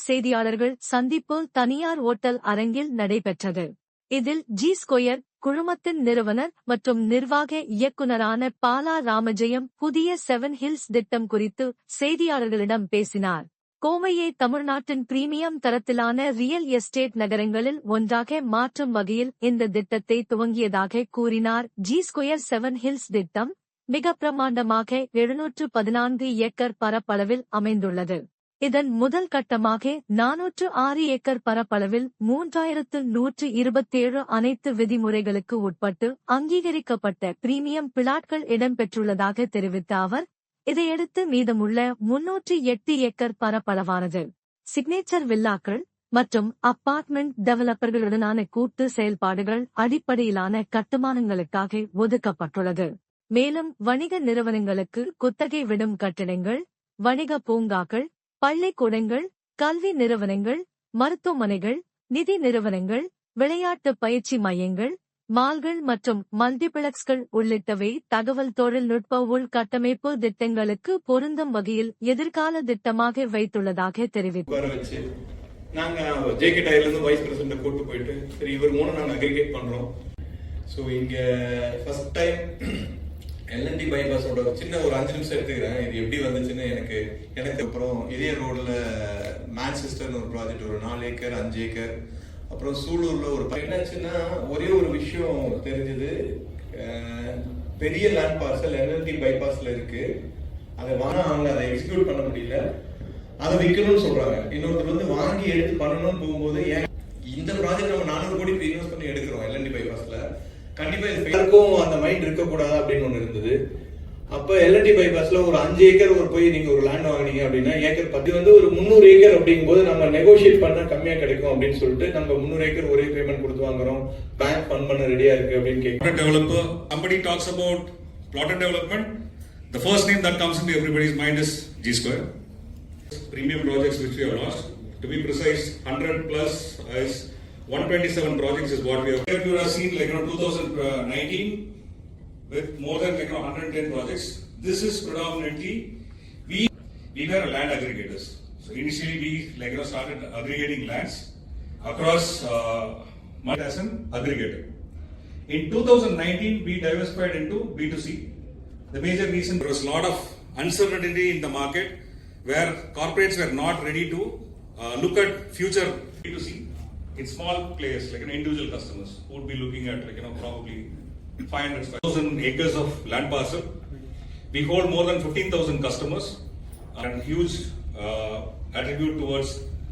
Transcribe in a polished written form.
செய்தியாளர்கள் சந்திப்பு தனியார் ஓட்டல் அரங்கில் நடைபெற்றது. இதில் ஜி ஸ்கொயர் குழுமத்தின் நிறுவனர் மற்றும் நிர்வாக இயக்குநரான பாலா ராமஜெயம் புதிய 7 ஹில்ஸ் திட்டம் குறித்து செய்தியாளர்களிடம் பேசினார். கோவையை தமிழ்நாட்டின் பிரீமியம் தரத்திலான ரியல் எஸ்டேட் நகரங்களில் ஒன்றாக மாற்றும் வகையில் இந்த திட்டத்தை துவங்கியதாக கூறினார். ஜி ஸ்கொயர் 7 ஹில்ஸ் திட்டம் மிக பிரமாண்டமாக 714 ஏக்கர் பரப்பளவில் அமைந்துள்ளது. இதன் முதல் கட்டமாக 406 ஏக்கர் பரப்பளவில் 3127 அனைத்து விதிமுறைகளுக்கு உட்பட்டு அங்கீகரிக்கப்பட்ட பிரீமியம் பிளாட்கள் இடம்பெற்றுள்ளதாக தெரிவித்த அவர், இதையடுத்து மீதமுள்ள 308 ஏக்கர் பரப்பளவானது சிக்னேச்சர் வில்லாக்கள் மற்றும் அபார்ட்மெண்ட் டெவலப்பர்களுடனான கூட்டு செயல்பாடுகள் அடிப்படையிலான கட்டுமானங்களுக்காக ஒதுக்கப்பட்டுள்ளது. மேலும் வணிக நிறுவனங்களுக்கு குத்தகை விடும் கட்டிடங்கள், வணிக பூங்காக்கள், பள்ளிக்கூடங்கள், கல்வி நிறுவனங்கள், மருத்துவமனைகள், நிதி நிறுவனங்கள், விளையாட்டு பயிற்சி மையங்கள், மால்கள் மற்றும் மல்டிபிளெக்ஸ்கள் உள்ளிட்டவை தகவல் தொழில்நுட்ப உள்கட்டமைப்பு திட்டங்களுக்கு பொருந்தும் வகையில் எதிர்கால திட்டமாக வைத்துள்ளதாக தெரிவித்தார். நாங்க ஜேகே டயர்ல இருந்து வைஸ் பிரசிடென்ட் கூட்டு போயிட்டு சரி இவர் மூலம் நாங்க அக்ரிகேட் பண்றோம். சோ இங்க ஃபர்ஸ்ட் டைம் எல்என்டி பைபாஸோட சின்ன ஒரு 5 நிமிஷம் எடுத்துக்கிறேன். இது எப்படி வந்துச்சுன்னு எனக்கு அப்புறம் இதே ரோட்ல மான்செஸ்டர்னு ஒரு ப்ராஜெக்ட் ஒரு 4 ஏக்கர் 5 ஏக்கர், அப்புறம் சூலூர்ல ஒரு என்னாச்சுன்னா ஒரே ஒரு விஷயம் தெரிஞ்சது, பெரிய லேண்ட் பார்சல் எல்என்டி பைபாஸ்ல இருக்கு. அதை அவங்க அதை எக்ஸிக்யூட் பண்ண முடியல, அதை விற்கணும்னு சொல்றாங்க. இன்னொருத்தர் வந்து வாங்கி எடுத்து பண்ணணும்னு போகும்போது ஏன் இந்த ப்ராஜெக்ட் நம்ம 400 கோடி இன்வெஸ்ட் பண்ணி எடுக்கிறோம் எல்என்டி பைபாஸ்ல, கண்டிப்பா எல்லாருக்கும் அந்த மைண்ட் இருக்கக்கூடாது அப்படின்னு ஒண்ணு இருந்தது. அப்ப எல்என்டி பைபாஸ்ல ஒரு 5 ஏக்கர் ஒரு போய் நீங்க ஒரு லேண்ட் வாங்கினீங்க அப்படின்னா ஏக்கர் 10 வந்து ஒரு 300 ஏக்கர் அப்படிங்கும் போது நம்ம நெகோசியேட் பண்ணா கம்மியா கிடைக்கும் அப்படின்னு சொல்லிட்டு நம்ம 300 ஏக்கர் ஒரே பேமெண்ட் கொடுத்து வாங்குறோம். பேங்க் ஃபண்ட் பண்ண ரெடியா இருக்கு அப்படின்னு கேட்கும். Developer, somebody talks about plotted development, the first name that comes into everybody's mind is G Square. Premium projects which we have launched, to be precise 100 plus is 127 projects is what we have. You have seen 2019 with more than 110 projects. This is predominantly we were land aggregators. So initially we started aggregating lands across as an aggregator. In 2019 we diversified into B2C. The major reason there was a lot of uncertainty in the market where corporates were not ready to look at future B2C. In small players like individual customers who would be looking at probably 500,000 acres of land parcel. We hold more than 15,000 customers and huge attribute towards